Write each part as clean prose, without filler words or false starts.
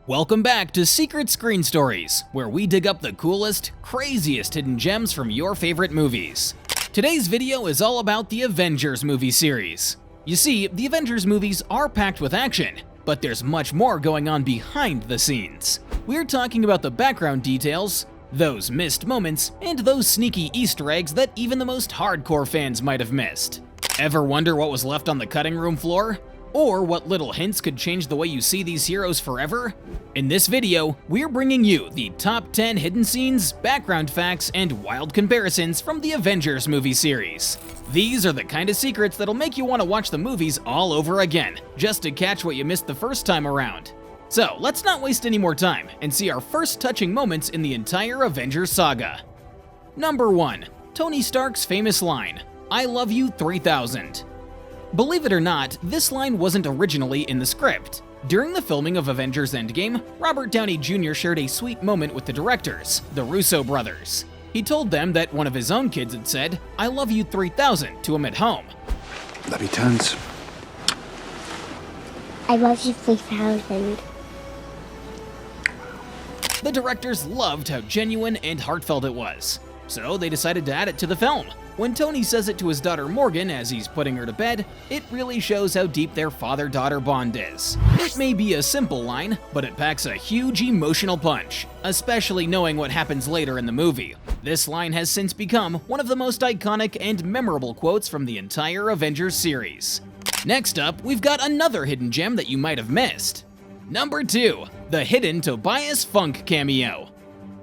Welcome back to Secret Screen Stories, where we dig up the coolest, craziest hidden gems from your favorite movies. Today's video is all about the Avengers movie series. You see, the Avengers movies are packed with action, but there's much more going on behind the scenes. We're talking about the background details, those missed moments, and those sneaky Easter eggs that even the most hardcore fans might have missed. Ever wonder what was left on the cutting room floor? Or what little hints could change the way you see these heroes forever? In this video, we're bringing you the top 10 hidden scenes, background facts, and wild comparisons from the Avengers movie series. These are the kind of secrets that'll make you want to watch the movies all over again, just to catch what you missed the first time around. So let's not waste any more time and see our first touching moments in the entire Avengers saga. Number 1. Tony Stark's famous line, "I love you 3000. Believe it or not, this line wasn't originally in the script. During the filming of Avengers Endgame, Robert Downey Jr. shared a sweet moment with the directors, the Russo brothers. He told them that one of his own kids had said, "I love you 3000 to him at home. Love you tons. I love you 3000. The directors loved how genuine and heartfelt it was, so they decided to add it to the film. When Tony says it to his daughter Morgan as he's putting her to bed, it really shows how deep their father-daughter bond is. It may be a simple line, but it packs a huge emotional punch, especially knowing what happens later in the movie. This line has since become one of the most iconic and memorable quotes from the entire Avengers series. Next up, we've got another hidden gem that you might have missed. Number 2. The hidden Tobias Funk cameo.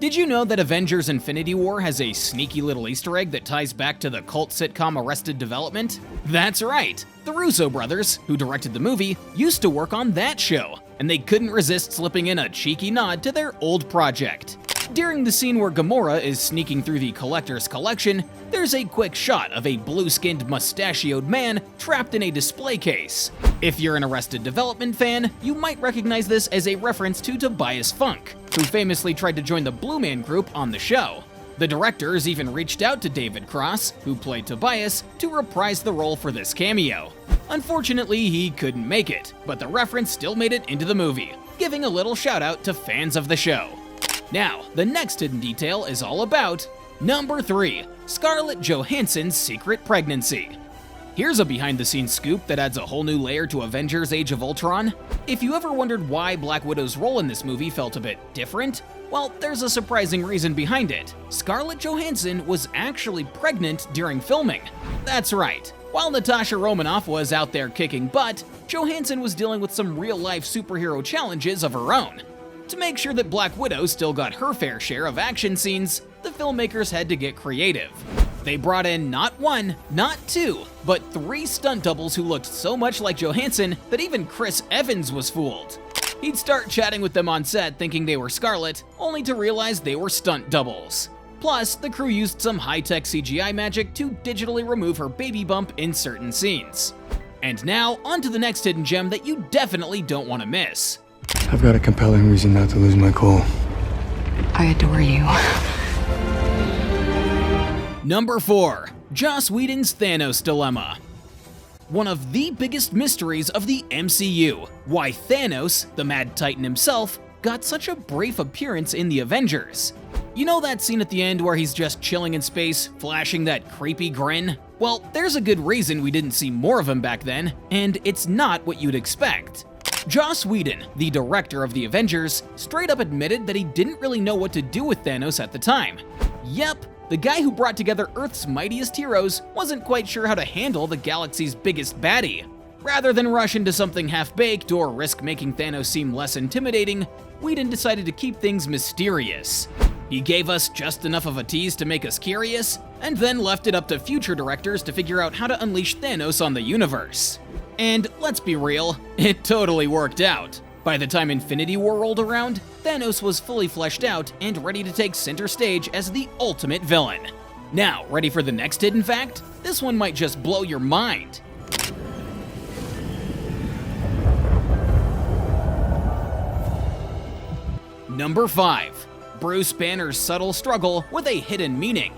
Did you know that Avengers Infinity War has a sneaky little Easter egg that ties back to the cult sitcom Arrested Development? That's right! The Russo brothers, who directed the movie, used to work on that show, and they couldn't resist slipping in a cheeky nod to their old project. During the scene where Gamora is sneaking through the Collector's Collection, there's a quick shot of a blue-skinned mustachioed man trapped in a display case. If you're an Arrested Development fan, you might recognize this as a reference to Tobias Funk, who famously tried to join the Blue Man Group on the show. The directors even reached out to David Cross, who played Tobias, to reprise the role for this cameo. Unfortunately, he couldn't make it, but the reference still made it into the movie, giving a little shout out to fans of the show. Now, the next hidden detail is all about Number 3. Scarlett Johansson's secret pregnancy. Here's a behind-the-scenes scoop that adds a whole new layer to Avengers Age of Ultron. If you ever wondered why Black Widow's role in this movie felt a bit different, well, there's a surprising reason behind it. Scarlett Johansson was actually pregnant during filming. That's right. While Natasha Romanoff was out there kicking butt, Johansson was dealing with some real-life superhero challenges of her own. To make sure that Black Widow still got her fair share of action scenes, the filmmakers had to get creative. They brought in not one, not two, but 3 stunt doubles who looked so much like Johansson that even Chris Evans was fooled. He'd start chatting with them on set thinking they were Scarlett, only to realize they were stunt doubles. Plus, the crew used some high-tech CGI magic to digitally remove her baby bump in certain scenes. And now, on to the next hidden gem that you definitely don't want to miss. I've got a compelling reason not to lose my cool. I adore you. Number 4. Joss Whedon's Thanos Dilemma. One of the biggest mysteries of the MCU, why Thanos, the Mad Titan himself, got such a brief appearance in the Avengers. You know that scene at the end where he's just chilling in space, flashing that creepy grin? Well, there's a good reason we didn't see more of him back then, and it's not what you'd expect. Joss Whedon, the director of the Avengers, straight up admitted that he didn't really know what to do with Thanos at the time. Yep, the guy who brought together Earth's mightiest heroes wasn't quite sure how to handle the galaxy's biggest baddie. Rather than rush into something half-baked or risk making Thanos seem less intimidating, Whedon decided to keep things mysterious. He gave us just enough of a tease to make us curious, and then left it up to future directors to figure out how to unleash Thanos on the universe. And let's be real, it totally worked out. By the time Infinity War rolled around, Thanos was fully fleshed out and ready to take center stage as the ultimate villain. Now, ready for the next hidden fact? This one might just blow your mind. Number 5. Bruce Banner's subtle struggle with a hidden meaning.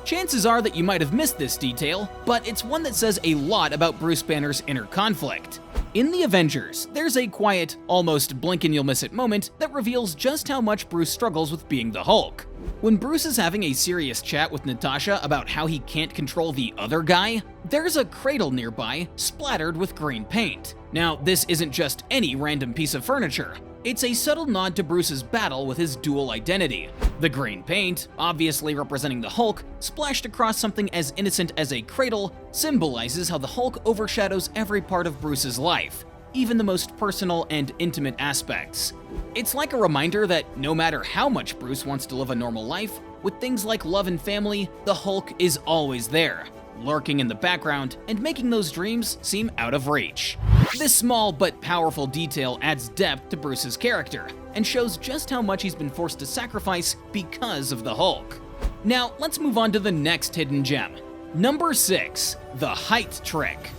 Chances are that you might have missed this detail, but it's one that says a lot about Bruce Banner's inner conflict. In the Avengers, there's a quiet, almost blink and you'll miss it moment that reveals just how much Bruce struggles with being the Hulk. When Bruce is having a serious chat with Natasha about how he can't control the other guy, there's a cradle nearby splattered with green paint. Now, this isn't just any random piece of furniture. It's a subtle nod to Bruce's battle with his dual identity. The green paint, obviously representing the Hulk, splashed across something as innocent as a cradle, symbolizes how the Hulk overshadows every part of Bruce's life, even the most personal and intimate aspects. It's like a reminder that no matter how much Bruce wants to live a normal life, with things like love and family, the Hulk is always there, lurking in the background and making those dreams seem out of reach. This small but powerful detail adds depth to Bruce's character and shows just how much he's been forced to sacrifice because of the Hulk. Now, let's move on to the next hidden gem. Number 6, the height trick.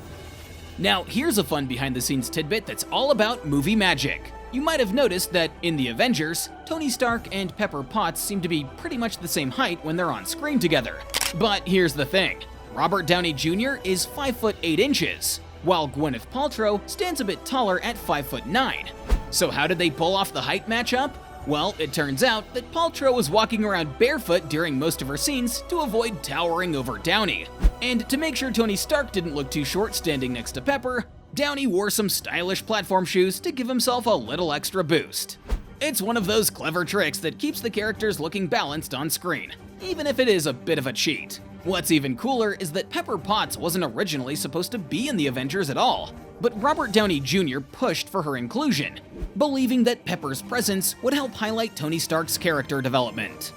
Now, here's a fun behind-the-scenes tidbit that's all about movie magic. You might have noticed that in the Avengers, Tony Stark and Pepper Potts seem to be pretty much the same height when they're on screen together. But here's the thing. Robert Downey Jr. is 5 foot 8 inches, while Gwyneth Paltrow stands a bit taller at 5 foot 9. So how did they pull off the height matchup? Well, it turns out that Paltrow was walking around barefoot during most of her scenes to avoid towering over Downey. And to make sure Tony Stark didn't look too short standing next to Pepper, Downey wore some stylish platform shoes to give himself a little extra boost. It's one of those clever tricks that keeps the characters looking balanced on screen, even if it is a bit of a cheat. What's even cooler is that Pepper Potts wasn't originally supposed to be in the Avengers at all, but Robert Downey Jr. pushed for her inclusion, believing that Pepper's presence would help highlight Tony Stark's character development.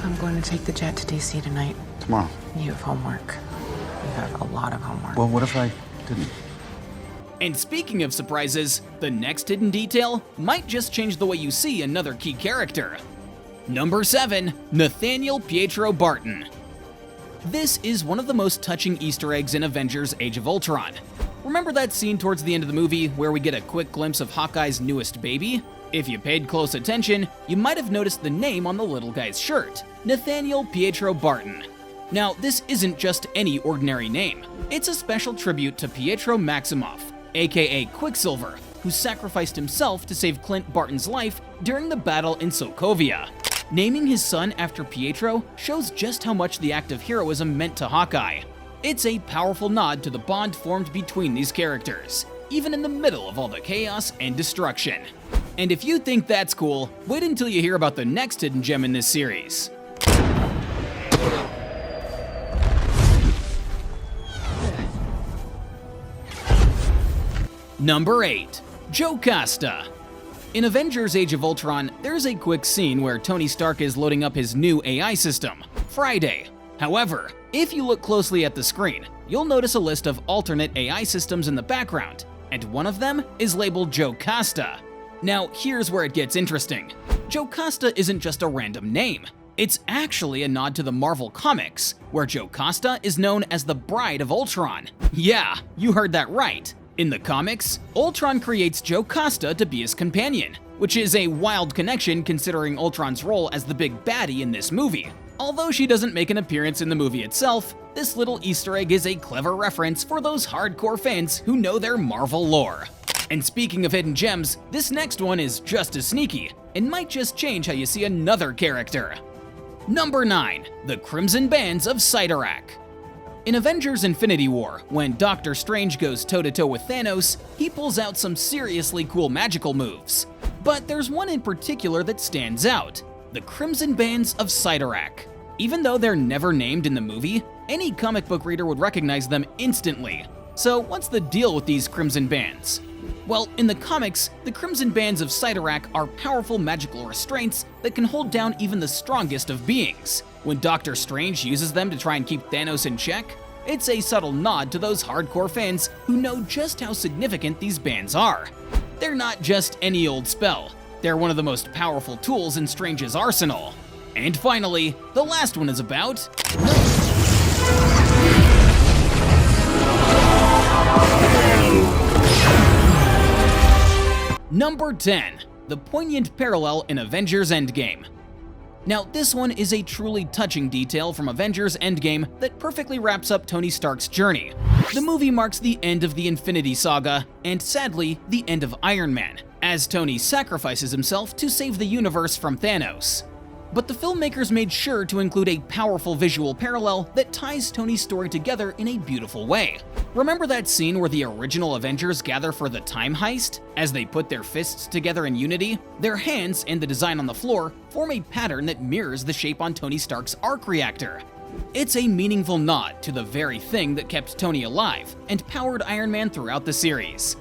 I'm going to take the jet to DC tonight. Tomorrow. You have homework. You have a lot of homework. Well, what if I didn't? And speaking of surprises, the next hidden detail might just change the way you see another key character. Number 7, Nathaniel Pietro Barton. This is one of the most touching Easter eggs in Avengers Age of Ultron. Remember that scene towards the end of the movie where we get a quick glimpse of Hawkeye's newest baby? If you paid close attention, you might have noticed the name on the little guy's shirt, Nathaniel Pietro Barton. Now, this isn't just any ordinary name. It's a special tribute to Pietro Maximoff, aka Quicksilver, who sacrificed himself to save Clint Barton's life during the battle in Sokovia. Naming his son after Pietro shows just how much the act of heroism meant to Hawkeye. It's a powerful nod to the bond formed between these characters, even in the middle of all the chaos and destruction. And if you think that's cool, wait until you hear about the next hidden gem in this series. Number 8, Jocasta. In Avengers Age of Ultron, there's a quick scene where Tony Stark is loading up his new AI system, Friday. However, if you look closely at the screen, you'll notice a list of alternate AI systems in the background, and one of them is labeled Jocasta. Now, here's where it gets interesting. Jocasta isn't just a random name. It's actually a nod to the Marvel Comics, where Jocasta is known as the Bride of Ultron. Yeah, you heard that right. In the comics, Ultron creates Jocasta to be his companion, which is a wild connection considering Ultron's role as the big baddie in this movie. Although she doesn't make an appearance in the movie itself, this little Easter egg is a clever reference for those hardcore fans who know their Marvel lore. And speaking of hidden gems, this next one is just as sneaky, and might just change how you see another character. Number 9, the Crimson Bands of Cyttorak. In Avengers Infinity War, when Doctor Strange goes toe-to-toe with Thanos, he pulls out some seriously cool magical moves. But there's one in particular that stands out, the Crimson Bands of Cyttorak. Even though they're never named in the movie, any comic book reader would recognize them instantly. So what's the deal with these Crimson Bands? Well, in the comics, the Crimson Bands of Cyttorak are powerful magical restraints that can hold down even the strongest of beings. When Doctor Strange uses them to try and keep Thanos in check, it's a subtle nod to those hardcore fans who know just how significant these bands are. They're not just any old spell, they're one of the most powerful tools in Strange's arsenal. And finally, the last one is about Number 10, the poignant parallel in Avengers Endgame. Now, this one is a truly touching detail from Avengers Endgame that perfectly wraps up Tony Stark's journey. The movie marks the end of the Infinity Saga, and sadly, the end of Iron Man, as Tony sacrifices himself to save the universe from Thanos. But the filmmakers made sure to include a powerful visual parallel that ties Tony's story together in a beautiful way. Remember that scene where the original Avengers gather for the time heist? As they put their fists together in unity, their hands and the design on the floor form a pattern that mirrors the shape on Tony Stark's arc reactor. It's a meaningful nod to the very thing that kept Tony alive and powered Iron Man throughout the series.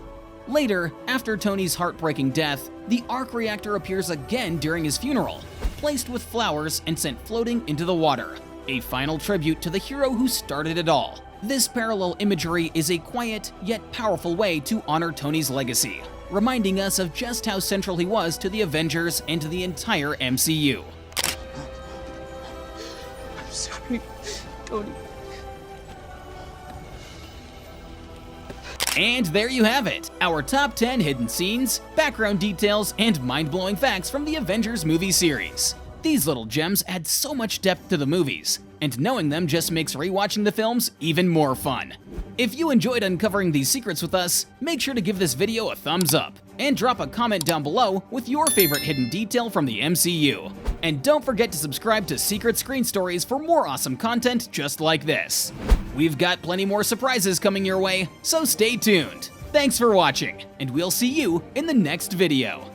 Later, after Tony's heartbreaking death, the arc reactor appears again during his funeral, placed with flowers and sent floating into the water, a final tribute to the hero who started it all. This parallel imagery is a quiet yet powerful way to honor Tony's legacy, reminding us of just how central he was to the Avengers and to the entire MCU. I'm sorry, Tony. And there you have it, our top 10 hidden scenes, background details, and mind-blowing facts from the Avengers movie series. These little gems add so much depth to the movies, and knowing them just makes rewatching the films even more fun. If you enjoyed uncovering these secrets with us, make sure to give this video a thumbs up, and drop a comment down below with your favorite hidden detail from the MCU. And don't forget to subscribe to Secret Screen Stories for more awesome content just like this. We've got plenty more surprises coming your way, so stay tuned. Thanks for watching, and we'll see you in the next video.